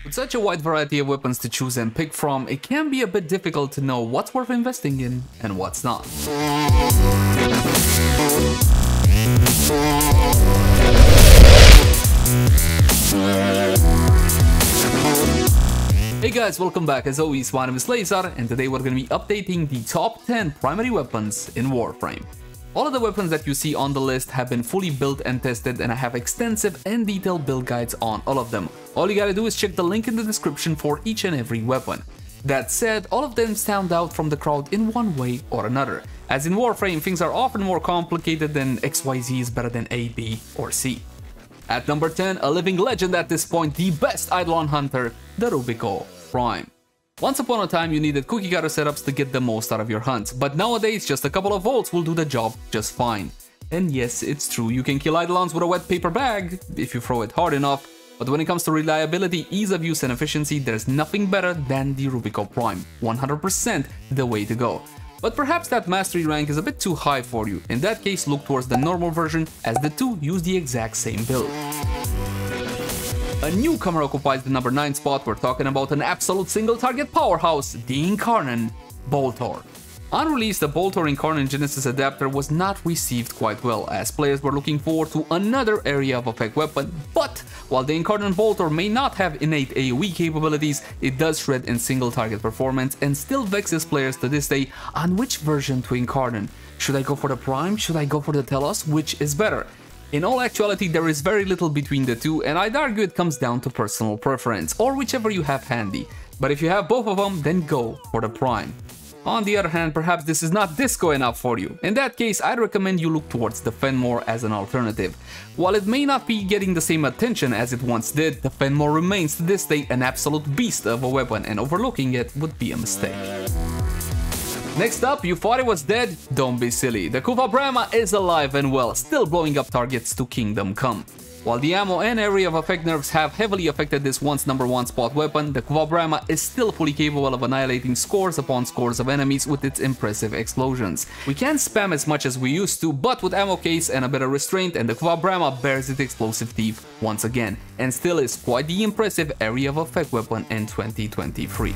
With such a wide variety of weapons to choose and pick from, it can be a bit difficult to know what's worth investing in and what's not. Hey guys, welcome back. As always, my name is Leyzar, and today we're going to be updating the top 10 primary weapons in Warframe. All of the weapons that you see on the list have been fully built and tested, and I have extensive and detailed build guides on all of them. All you gotta do is check the link in the description for each and every weapon. That said, all of them stand out from the crowd in one way or another. As in Warframe, things are often more complicated than XYZ is better than A, B, or C. At number 10, a living legend at this point, the best Eidolon hunter, the Rubico Prime. Once upon a time, you needed cookie cutter setups to get the most out of your hunts, but nowadays just a couple of volts will do the job just fine. And yes, it's true, you can kill Eidolons with a wet paper bag, if you throw it hard enough, but when it comes to reliability, ease of use and efficiency, there's nothing better than the Rubico Prime. 100% the way to go. But perhaps that mastery rank is a bit too high for you. In that case, look towards the normal version, as the two use the exact same build. A newcomer occupies the number 9 spot. We're talking about an absolute single target powerhouse, the Incarnon Boltor. On release, the Boltor Incarnon Genesis adapter was not received quite well, as players were looking forward to another area of effect weapon, but while the Incarnon Boltor may not have innate AoE capabilities, it does shred in single target performance and still vexes players to this day on which version to Incarnon. Should I go for the Prime? Should I go for the Telos? Which is better? In all actuality, there is very little between the two, and I'd argue it comes down to personal preference, or whichever you have handy. But if you have both of them, then go for the Prime. On the other hand, perhaps this is not disco enough for you. In that case, I'd recommend you look towards the Fenmore as an alternative. While it may not be getting the same attention as it once did, the Fenmore remains to this day an absolute beast of a weapon, and overlooking it would be a mistake. Next up, you thought it was dead? Don't be silly. The Kuva Brahma is alive and well, still blowing up targets to Kingdom Come. While the ammo and area of effect nerfs have heavily affected this once number 1 spot weapon, the Kuva Brahma is still fully capable of annihilating scores upon scores of enemies with its impressive explosions. We can't spam as much as we used to, but with ammo case and a better restraint, and the Kuva Brahma bears its explosive teeth once again, and still is quite the impressive area of effect weapon in 2023.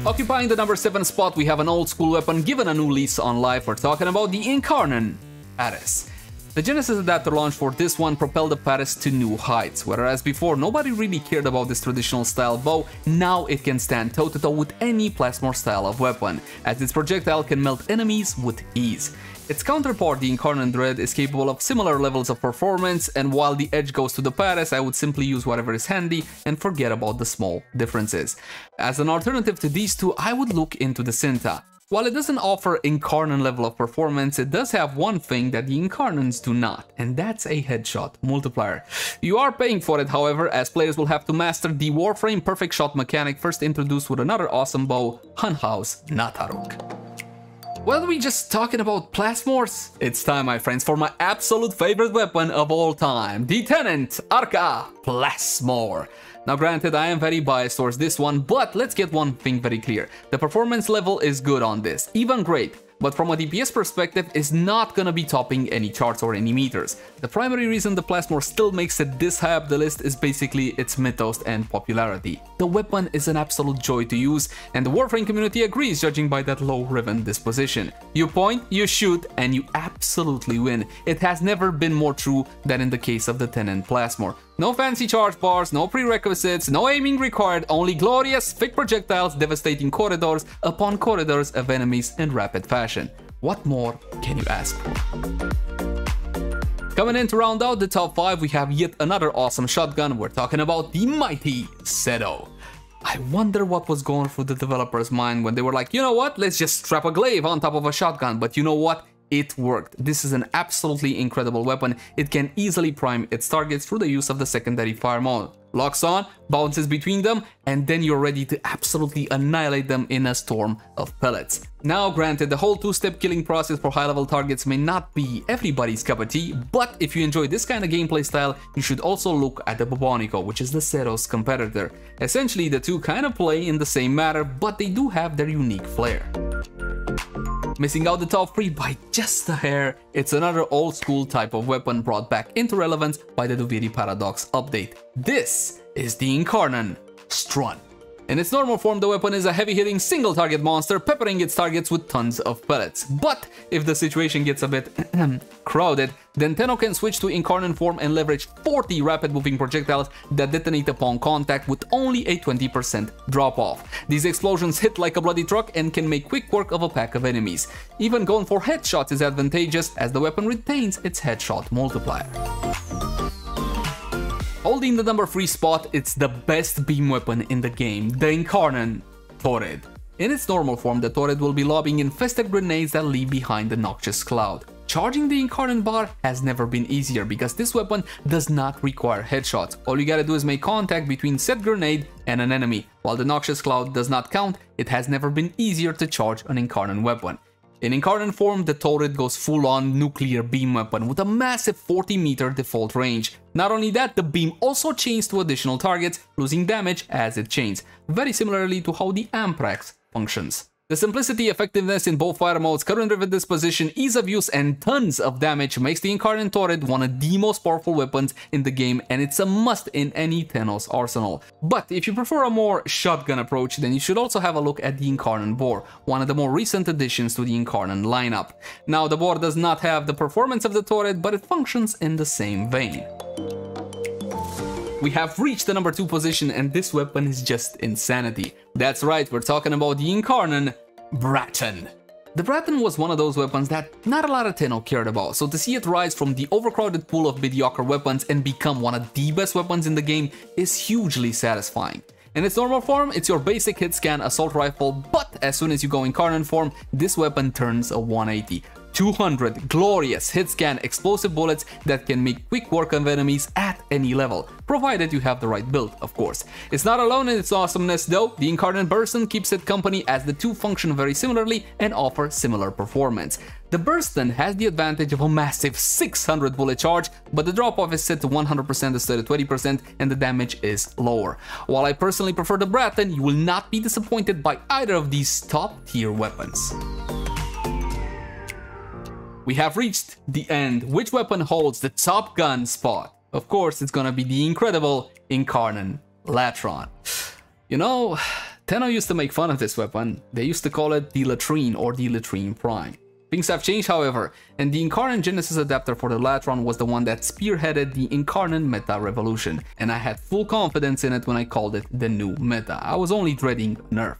Occupying the number 7 spot, we have an old school weapon given a new lease on life. We're talking about the Incarnon Paris. The Genesis adapter launch for this one propelled the Paris to new heights, whereas before nobody really cared about this traditional style bow, now it can stand toe-to-toe with any plasmor style of weapon, as its projectile can melt enemies with ease. Its counterpart, the Incarnon Dread, is capable of similar levels of performance, and while the edge goes to the Paris, I would simply use whatever is handy and forget about the small differences. As an alternative to these two, I would look into the Cinta. While it doesn't offer Incarnon level of performance, it does have one thing that the Incarnons do not, and that's a headshot multiplier. You are paying for it, however, as players will have to master the Warframe perfect shot mechanic first introduced with another awesome bow, Hunhaus Nataruk. Well, we just talking about plasmors? It's time, my friends, for my absolute favorite weapon of all time, the Tenant Arca Plasmor. Now granted, I am very biased towards this one, but let's get one thing very clear. The performance level is good on this, even great. But from a DPS perspective, is not gonna be topping any charts or any meters. The primary reason the Plasmor still makes it this high up the list is basically its mythos and popularity. The weapon is an absolute joy to use, and the Warframe community agrees, judging by that low ribbon disposition. You point, you shoot, and you absolutely win. It has never been more true than in the case of the Tenant Plasmor. No fancy charge bars, no prerequisites, no aiming required, only glorious, thick projectiles devastating corridors upon corridors of enemies in rapid fashion. What more can you ask for? Coming in to round out the top 5, we have yet another awesome shotgun. We're talking about the mighty Seto. I wonder what was going through the developer's mind when they were like, you know what, let's just strap a glaive on top of a shotgun, but you know what? It worked. This is an absolutely incredible weapon. It can easily prime its targets through the use of the secondary fire mode. Locks on, bounces between them, and then you're ready to absolutely annihilate them in a storm of pellets. Now granted, the whole two-step killing process for high-level targets may not be everybody's cup of tea, but if you enjoy this kind of gameplay style, you should also look at the Bubonico, which is the Seto's competitor. Essentially, the two kind of play in the same manner, but they do have their unique flair. Missing out the top 3 by just a hair, it's another old school type of weapon brought back into relevance by the Duviri Paradox update. This is the Incarnon Strun. In its normal form, the weapon is a heavy-hitting single-target monster, peppering its targets with tons of pellets. But if the situation gets a bit crowded, then Tenno can switch to Incarnon form and leverage 40 rapid-moving projectiles that detonate upon contact with only a 20% drop-off. These explosions hit like a bloody truck and can make quick work of a pack of enemies. Even going for headshots is advantageous, as the weapon retains its headshot multiplier. Holding the number 3 spot, it's the best beam weapon in the game, the Incarnon Torrid. In its normal form, the Torrid will be lobbing infested grenades that leave behind a noxious cloud. Charging the Incarnon bar has never been easier because this weapon does not require headshots. All you gotta do is make contact between said grenade and an enemy. While the noxious cloud does not count, it has never been easier to charge an Incarnon weapon. In Incarnon form, the Torrid goes full-on nuclear beam weapon with a massive 40-meter default range. Not only that, the beam also chains to additional targets, losing damage as it chains, very similarly to how the Amprax functions. The simplicity, effectiveness in both fire modes, current-driven disposition, ease of use, and tons of damage makes the Incarnon Torrid one of the most powerful weapons in the game, and it's a must in any Tenno's arsenal. But if you prefer a more shotgun approach, then you should also have a look at the Incarnon Bore, one of the more recent additions to the Incarnon lineup. Now, the Bore does not have the performance of the Torrid, but it functions in the same vein. We have reached the number 2 position, and this weapon is just insanity. That's right, we're talking about the Incarnon Bratton. The Bratton was one of those weapons that not a lot of Tenno cared about, so to see it rise from the overcrowded pool of mediocre weapons and become one of the best weapons in the game is hugely satisfying. In its normal form, it's your basic hit scan assault rifle, but as soon as you go Incarnon form, this weapon turns a 180. 200 glorious hit scan explosive bullets that can make quick work of enemies at any level, provided you have the right build, of course. It's not alone in its awesomeness though. The Incarnon Bursten keeps it company as the two function very similarly and offer similar performance. The Bursten has the advantage of a massive 600 bullet charge, but the drop-off is set to 100% instead of 20% and the damage is lower. While I personally prefer the Bratton, you will not be disappointed by either of these top-tier weapons. We have reached the end. Which weapon holds the top gun spot? Of course, it's gonna be the incredible Incarnon Latron. You know, Tenno used to make fun of this weapon. They used to call it the Latrine or the Latrine Prime. Things have changed, however, and the Incarnon Genesis adapter for the Latron was the one that spearheaded the Incarnon meta revolution, and I had full confidence in it when I called it the new meta. I was only dreading nerf.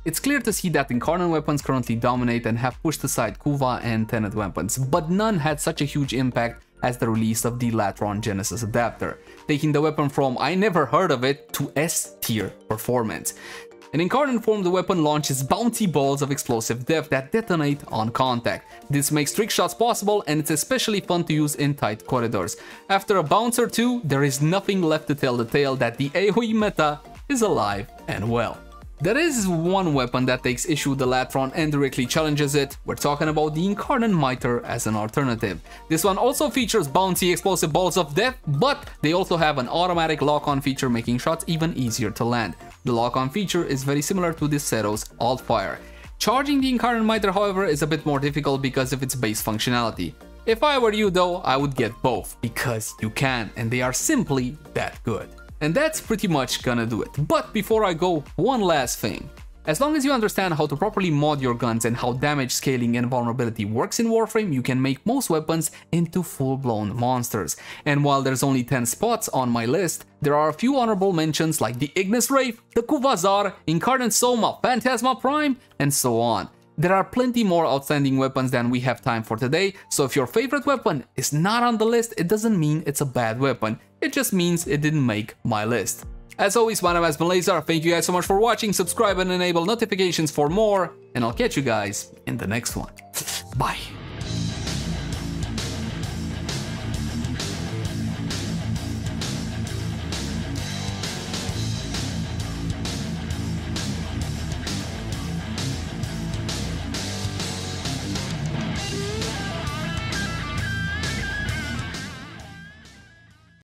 It's clear to see that Incarnon weapons currently dominate and have pushed aside Kuva and Tenet weapons, but none had such a huge impact as the release of the Latron Genesis adapter, taking the weapon from I never heard of it to S-tier performance. In Incarnon form, the weapon launches bouncy balls of explosive depth that detonate on contact. This makes trick shots possible, and it's especially fun to use in tight corridors. After a bounce or two, there is nothing left to tell the tale that the AoE meta is alive and well. There is one weapon that takes issue with the Latron and directly challenges it. We're talking about the Incarnon Mitre as an alternative. This one also features bouncy explosive balls of death, but they also have an automatic lock-on feature making shots even easier to land. The lock-on feature is very similar to this Zero's alt-fire. Charging the Incarnon Mitre, however, is a bit more difficult because of its base functionality. If I were you though, I would get both, because you can, and they are simply that good. And that's pretty much gonna do it. But before I go, one last thing. As long as you understand how to properly mod your guns and how damage scaling and vulnerability works in Warframe, you can make most weapons into full-blown monsters. And while there's only 10 spots on my list, there are a few honorable mentions like the Ignis Wraith, the Kuvazar, Incarnon Soma, Phantasma Prime, and so on. There are plenty more outstanding weapons than we have time for today, so if your favorite weapon is not on the list, it doesn't mean it's a bad weapon, it just means it didn't make my list. As always, my name has been Leyzar, thank you guys so much for watching, subscribe and enable notifications for more, and I'll catch you guys in the next one. Bye!